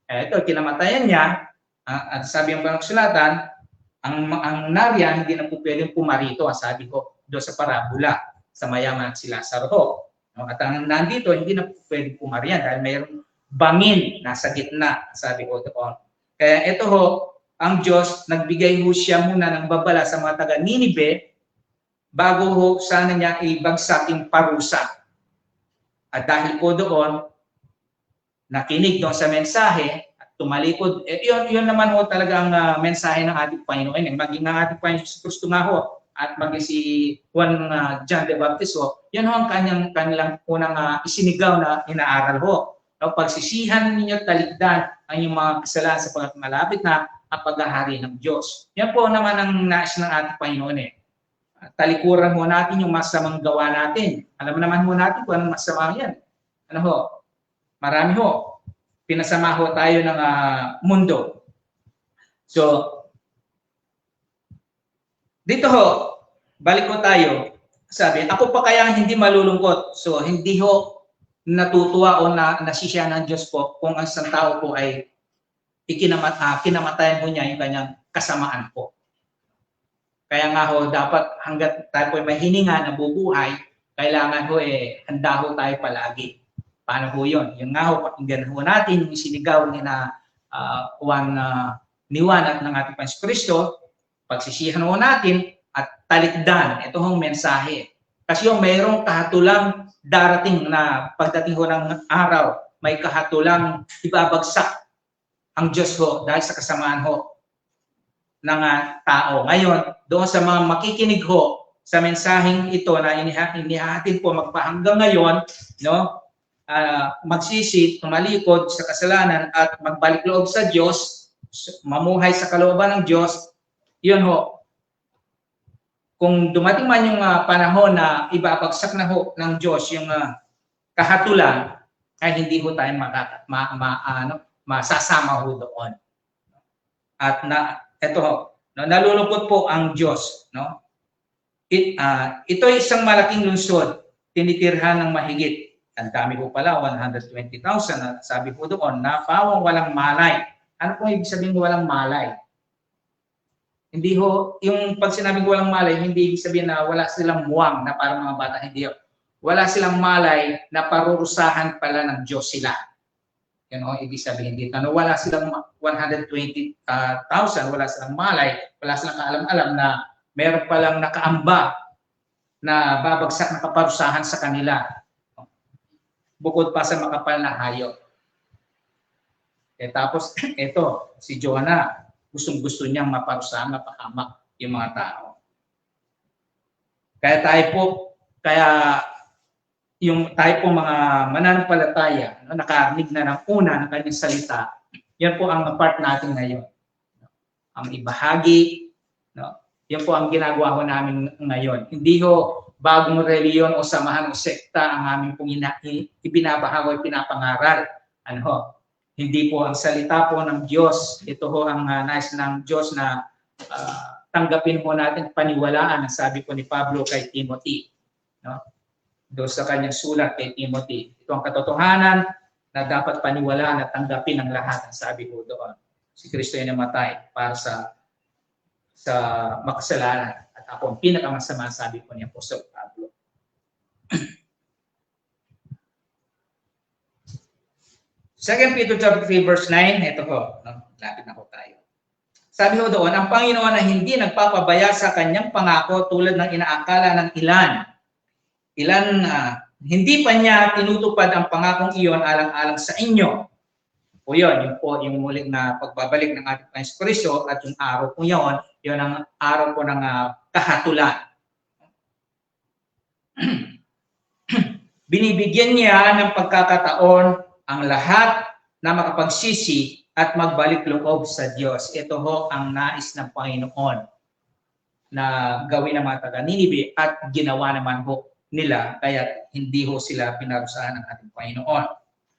Ito, kinamatayan niya, at sabi ng banal kasulatan, ang nariyan hindi na po pwedeng pumarito, sabi ko doon sa parabola, sa mayaman si Lazaro. At ang nandito, hindi na po pwedeng pumariyan dahil mayroong bangin nasa gitna, sabi ko doon. Kaya ito ho, ang Diyos, nagbigay ho siya muna ng babala sa mga taga Ninive bago ho sana niya ibagsak yung parusa. At dahil po doon, nakinig doon sa mensahe at tumalikod. Yun naman ho talaga ang mensahe ng ating Panginoon. Maging ang ating Panginoon si Kristo nga ho at maging si Juan John the Baptist ho, yan ho ang kanilang unang isinigaw na inaaral ho. No, pagsisihan ninyo talikdan ang inyong mga kasalanan sapagkat malapit na ang paghahari ng Diyos. Yan po naman ang nais ng ating Panginoon Talikuran ho natin yung masamang gawa natin. Alam naman ho natin kung anong masama yan. Ano ho? Marami ho. Pinasama ho tayo ng mundo. So, dito ho, balik ho tayo. Sabi, ako pa kaya hindi malulungkot. So, hindi ho natutuwa o nasisiya ng Diyos po kung ang isang tao po ay kinamatayan po niya yung kanyang kasamaan po. Kaya nga ho, dapat hanggat tayo po may hininga na bubuhay, kailangan ho handa ho tayo palagi. Paano ho yun? Yung nga ho, pakinggan ho natin yung sinigaw ni Juan at ng ating Panginoon Kristo, pagsisihan ho natin at talikdan. Ito hong mensahe. Kasi yung mayroong kahatulang darating na pagdating ho ng araw, may kahatulang ibabagsak ang Diyos ho dahil sa kasamaan ho ng tao. Ngayon, doon sa mga makikinig ho sa mensaheng ito na inihahatid po magpahanggang ngayon, no? magsisi, tumalikod sa kasalanan at magbalik loob sa Diyos, mamuhay sa kalooban ng Diyos, yun ho, kung dumating man yung panahon na ibabagsak na ho ng Diyos yung kahatulan, ay hindi ho tayo masasama ho doon. At ito ho, no, nalulungkot po ang Diyos. No? Ito ay isang malaking lungsod, tinitirhan ng mahigit. Ang dami po pala, 120,000. At sabi po doon, na pawang walang malay. Ano po ibig sabihin walang malay? Hindi ho, yung pag sinabing walang malay, hindi ibig sabihin na wala silang muwang na parang mga bata, hindi ho. Wala silang malay na parurusahan pala ng Diyos sila. Yan o, ibig sabihin dito. No, wala silang 120,000, wala silang malay, wala silang kaalam-alam na meron palang nakaamba na babagsak na kaparusahan sa kanila. Bukod pa sa makapal na hayop. Tapos, ito, si Jonah, gustong-gusto niyang maparusahan, mapahamak yung mga tao. Kaya tayo po mga mananampalataya, no, nakarinig na ng una ng kanyang salita, yan po ang part natin ngayon. Ang ibahagi, no, yan po ang ginagawa ko namin ngayon. Hindi ho bagong reliyon o samahan o sekta ang aming pong ibinabahaw o pinapangaral. Hindi po ang salita po ng Diyos. Ito ho ang nais ng Diyos na tanggapin po natin, paniwalaan, ang sabi po ni Pablo kay Timothy. No? Doon sa kanyang sulat kay Timothy. Ito ang katotohanan na dapat paniwalaan at tanggapin ng lahat. Ang sabi po doon. Si Kristo ay namatay para sa makasalanan. At ako ang pinakamasama, sabi po ni Apostol Pablo. Second Peter chapter 3 verse 9, ito po, lapit na po tayo. Sabi ko doon, ang Panginoon na hindi nagpapabaya sa kanyang pangako tulad ng inaakala ng ilan. Hindi pa niya tinutupad ang pangakong iyon alang-alang sa inyo. O yun po yung muling na pagbabalik ng ating Panginoon Kristo at yung araw po yun ang araw po ng kahatulan. Binibigyan niya ng pagkakataon ang lahat na makapagsisi at magbalik loob sa Diyos. Ito ho ang nais ng Panginoon na gawin ng mga taga-Ninibe at ginawa naman ho nila, kaya hindi ho sila pinarusahan ng ating Panginoon.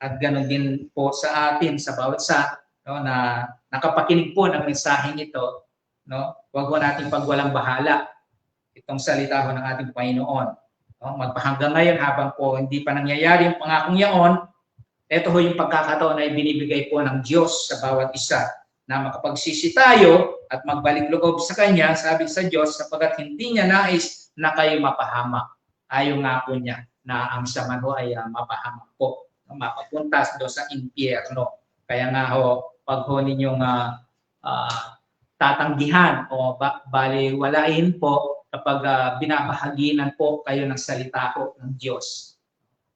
At ganoon din po sa atin, sa bawat isa, no, na nakapakinig po ng mensaheng ito, no, huwag ho natin pagwalang bahala itong salita ho ng ating Panginoon. No, magpahanggang ngayon habang po hindi pa nangyayari yung pangakong yaon, ito ho yung pagkakataon na ibinibigay po ng Diyos sa bawat isa na makapagsisi tayo at magbalik loob sa Kanya, sabi sa Diyos, sapagkat hindi niya nais na kayo mapahamak. Ayaw nga po niya na ang saman ho ay mapahamak po, mapapuntas do sa impyerno. Kaya nga ho, pag ho ninyong tatanggihan o baliwalain po kapag binabahaginan po kayo ng salita ho ng Diyos.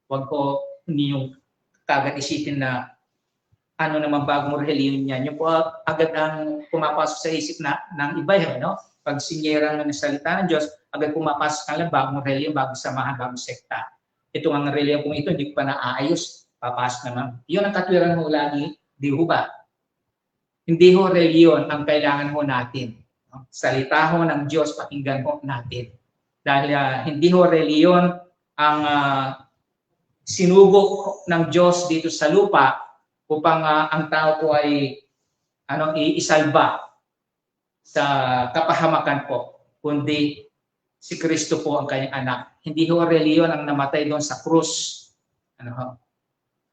Huwag po ninyong kagad isipin na ano naman bagong reliyon niya. Yung po agad ang pumapasok sa isip ng iba yun, no? Pag sinyera ng salita ng Diyos, agad pumapasok ka lang bagong reliyon, bagong samahan, bagong sekta. Ito ang reliyon kung ito, hindi ko pa naayos, papasok naman. Yun ang katwiran mo lagi, di ho ba? Hindi ho reliyon ang kailangan ho natin. No? Salita ho ng Diyos, pakinggan ho natin. Dahil hindi ho reliyon ang sinugo ng Diyos dito sa lupa upang ang tao po ay iisalba sa kapahamakan po, kundi si Kristo po ang kanyang anak. Hindi ho reliyon ang namatay doon sa krus.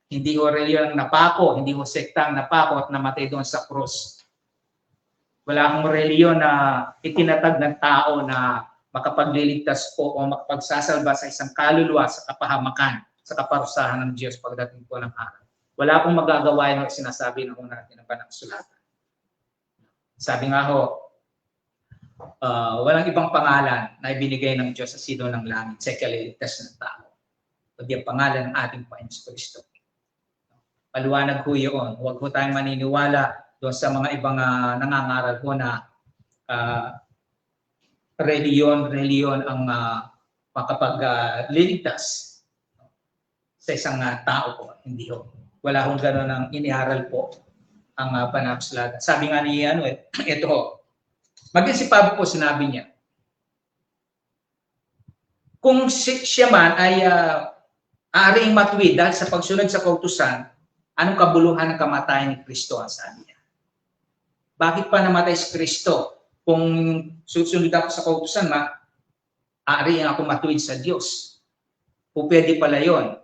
Hindi ho reliyon ang napako, hindi ho sekta ang napako at namatay doon sa krus. Wala akong reliyon na itinatag ng tao na makapagliligtas po o makapagsasalba sa isang kaluluwa sa kapahamakan, sa kaparusahan ng Diyos pagdating po ng araw. Wala akong magagawa yung sinasabi ng natin ng Banal na Kasulatan. Sabi nga ho, walang ibang pangalan na ibinigay ng Diyos sa sino ng langit sa ikaliligtas ng tao. Kundi ang pangalan ng ating Panginoon Kristo. Paliwanag ho yun. Huwag ho tayong maniniwala doon sa mga ibang nangangaral ho na reliyon ang makapagliligtas. sa isang tao po. Hindi ho. Wala hong gano'n ang iniaral po ang banal na kasulatan. Sabi nga ni ito ho, maging si Pablo po sinabi niya, kung siya man ay aaring matuwid dahil sa pagsunod sa kautusan, anong kabuluhan ng kamatayan ni Kristo ang sabi niya? Bakit pa namatay si Kristo? Kung susunod ako sa kautusan, aaring ako matuwid sa Diyos. O pwede pala yun.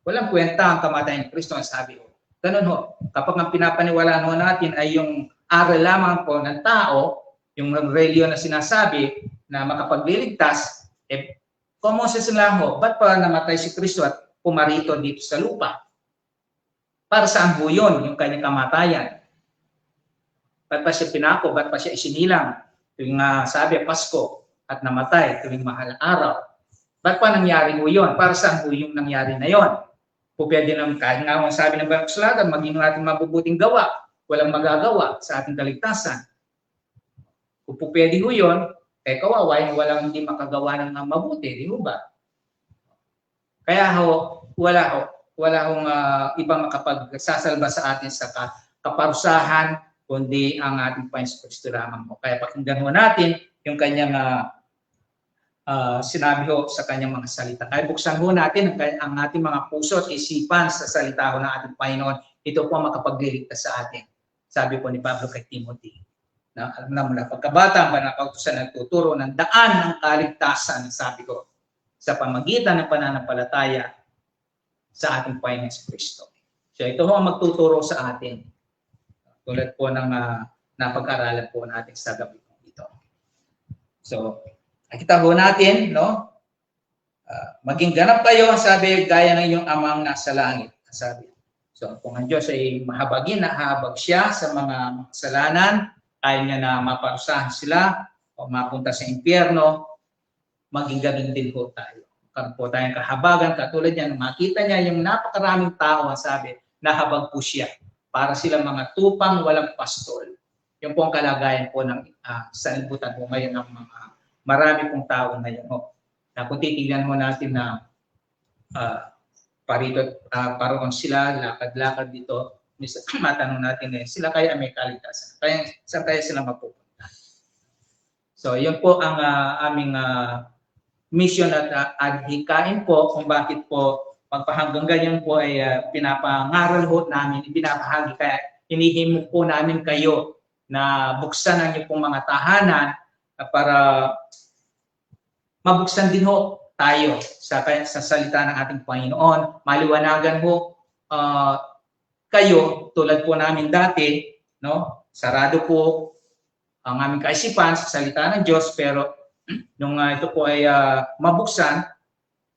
Walang kwenta ang kamatayan ni Kristo ang sabi ko. Ganun ho. Kapag ang pinapaniwalaan ho natin ay yung aral lamang po ng tao, yung reliyon na sinasabi na makapagliligtas, kung lang ho, ba't pa namatay si Kristo at pumarito dito sa lupa? Para saan po yun, yung kanyang kamatayan? Ba't pa siya pinako? Ba't pa siya isinilang? Tuwing sabi, Pasko at namatay, tuwing mahal araw. Ba't pa nangyari mo yun? Para saan po yung nangyari na yun? O pwede naman, kahit nga ang sabi ng Kasulatan, maging natin mabubuting gawa, walang magagawa sa ating kaligtasan. Kung po pwede ho yun, kawawa yung walang hindi makagawa ng mabuti, di ba? Kaya ho, wala hong ibang makapagsasalba sa atin sa kaparusahan, kundi ang ating Panginoon Kristo lamang ho. Kaya pakinggan ho natin yung kanyang sinabi ho sa kanyang mga salita. Kaya buksan ho natin ang ating mga puso at isipan sa salita ho ng ating Panginoon. Ito po ang makapagliligtas sa atin. Sabi po ni Pablo kay Timothy. Na alam na mula pagkabata, ang banal na kautusan nagtuturo ng daan ng kaligtasan, sabi ko, sa pamagitan ng pananampalataya sa ating Panginoon Kristo. So ito ho ang magtuturo sa atin. Tulad po ng napag-aralan po natin sa gabi po ito. So, nakita ho natin, no? Maging ganap kayo, sabi, gaya ng iyong amang nasa langit. Sabi. So, kung ang Diyos ay mahabagin, nahabag siya sa mga makasalanan, ayaw niya na maparusahan sila o mapunta sa impyerno, maging ganun din po tayo. Karoon po tayong kahabagan, katulad niya, makita niya yung napakaraming tao, sabi, nahabag po siya para sila mga tupang walang pastol. Yung po ang kalagayan po ng sanlibutan po ngayon ng mga marami pong tao ngayon. Na kung titignan mo natin na paroon sila, lakad-lakad dito, matanong natin sila kaya may kaligtasan. Kaya saan kaya sila mapupunta? So, yun po ang aming mission at adhikain po kung bakit po pagpahanggang ganyan po ay pinapangaral ho namin, pinapahagi. Kaya hinihimok po namin kayo na buksan ang inyong pong mga tahanan para mabuksan din ho tayo sa salita ng ating Panginoon. Maliwanagan ho kayo tulad po namin dati, no? Sarado po ang aming kaisipan sa salita ng Diyos, pero nung ito po ay mabuksan,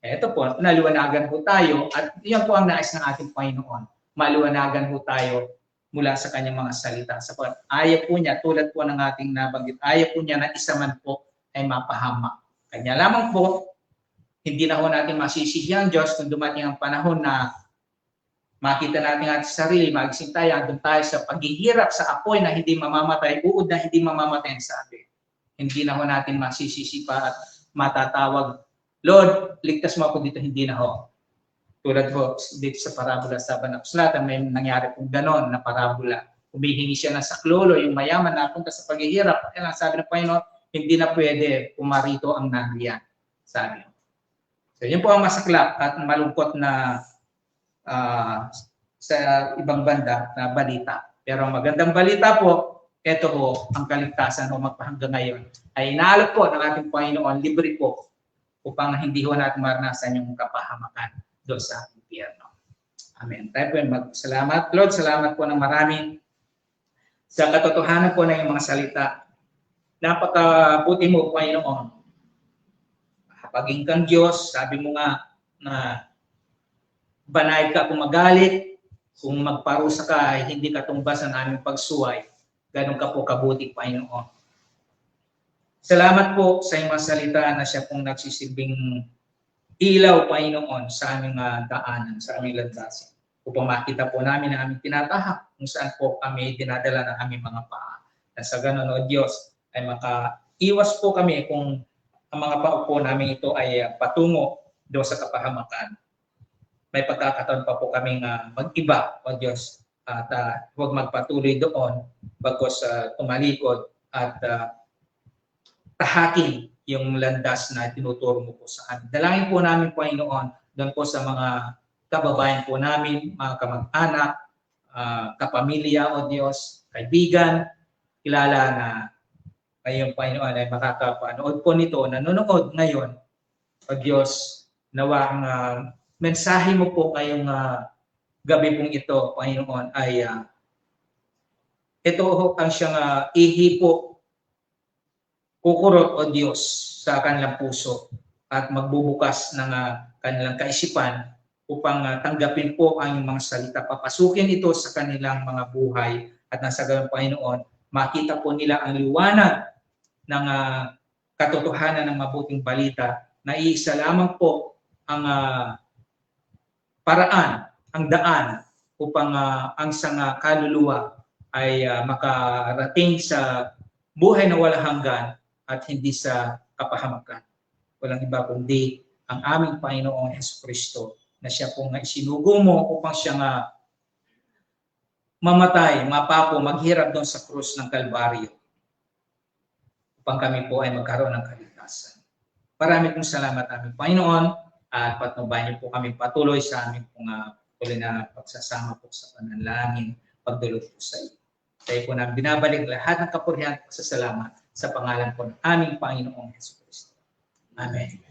ito po, naliwanagan po tayo at yan po ang nais ng ating Panginoon. Maliwanagan po tayo mula sa kanyang mga salita. Sapagkat ayaw po niya, tulad po ng ating nabanggit, ayaw po niya na isa man po ay mapahamak. Kanya lamang po, hindi na po natin masisisi ang Diyos kung dumating ang panahon na makita natin ang ating sarili, magising tayo, andun tayo sa paghihirap sa apoy na hindi mamamatay, uod na hindi mamamatay ang sabi. Hindi na po natin masisisi pa at matatawag, Lord, ligtas mo ako dito, hindi na ho. Tulad ho, dito sa parabola sa Banal na Kasulatan, may nangyari pong ganon na parabola. Humihingi siya ng saklolo, yung mayaman na punta sa paghihirap. Kaya sabi ng Panginoon, hindi na pwede pumarito ang nariyan. Sabi. So yun po ang masaklap at malungkot na sa ibang banda na balita. Pero ang magandang balita po, ito po, ang kaligtasan o magpahanggang ngayon ay inaalok po ng ating Panginoon, libre po, upang hindi ho natin maranasan yung kapahamakan doon sa impyerno. Amen. Tayo po magsalamat. Lord, salamat po ng marami sa katotohanan po ng iyong mga salita. Napakabuti mo, Panginoon. Paging kang Diyos, sabi mo nga na banayad ka kung magalit, kung magparusa ka, hindi ka tumbas ang aming pagsuway. Ganun ka po kabuti, Panginoon. Salamat po sa iyong mga salita na siya pong nagsisilbing ilaw, Panginoon, sa aming daanan, sa aming landasin. Upang makita po namin ang aming tinatahak kung saan po kami dinadala ng aming mga paa. At sa ganun, O Diyos, ay makaiwas po kami kung ang mga paa po namin ito ay patungo doon sa kapahamakan. may pagkakataon pa po kaming mag-iba, O Diyos, at huwag magpatuloy doon, bagos tumalikod at tahakin yung landas na tinuturo mo po sa amin. Dalangin po namin, Panginoon, doon po sa mga kababayan po namin, mga kamag-anak, kapamilya, O Diyos, kaibigan, kilala na kayong Panginoon ay makakapanood po nito, nanonood ngayon, O Diyos, nawa ang mensahe mo po ngayong gabi pong ito, Panginoon, ay ito ang siyang ihipo, kukurot, O Diyos, sa kanilang puso at magbubukas ng kanilang kaisipan upang tanggapin po ang mga salita. Papasukin ito sa kanilang mga buhay at nasa ganun, Panginoon, makita po nila ang liwanag ng katotohanan ng mabuting balita na iisa lamang po ang paraan, ang daan upang ang isang kaluluwa ay makarating sa buhay na walang hanggan at hindi sa kapahamakan. Walang iba kundi ang aming Panginoong Jesucristo na siya pong isinugo mo upang siya mamatay, mapapo, maghirap doon sa krus ng Kalbaryo upang kami po ay magkaroon ng kaligtasan. Marami pong salamat aming Panginoon at patnubayan niyo po kami patuloy sa aming pong tuloy na pagsasama po sa panalangin, pagdulog po sa iyo. Tayo po namin binabalik lahat ng kapurihan at pasasalamat sa pangalan po ng aming Panginoong Jesucristo. Amen.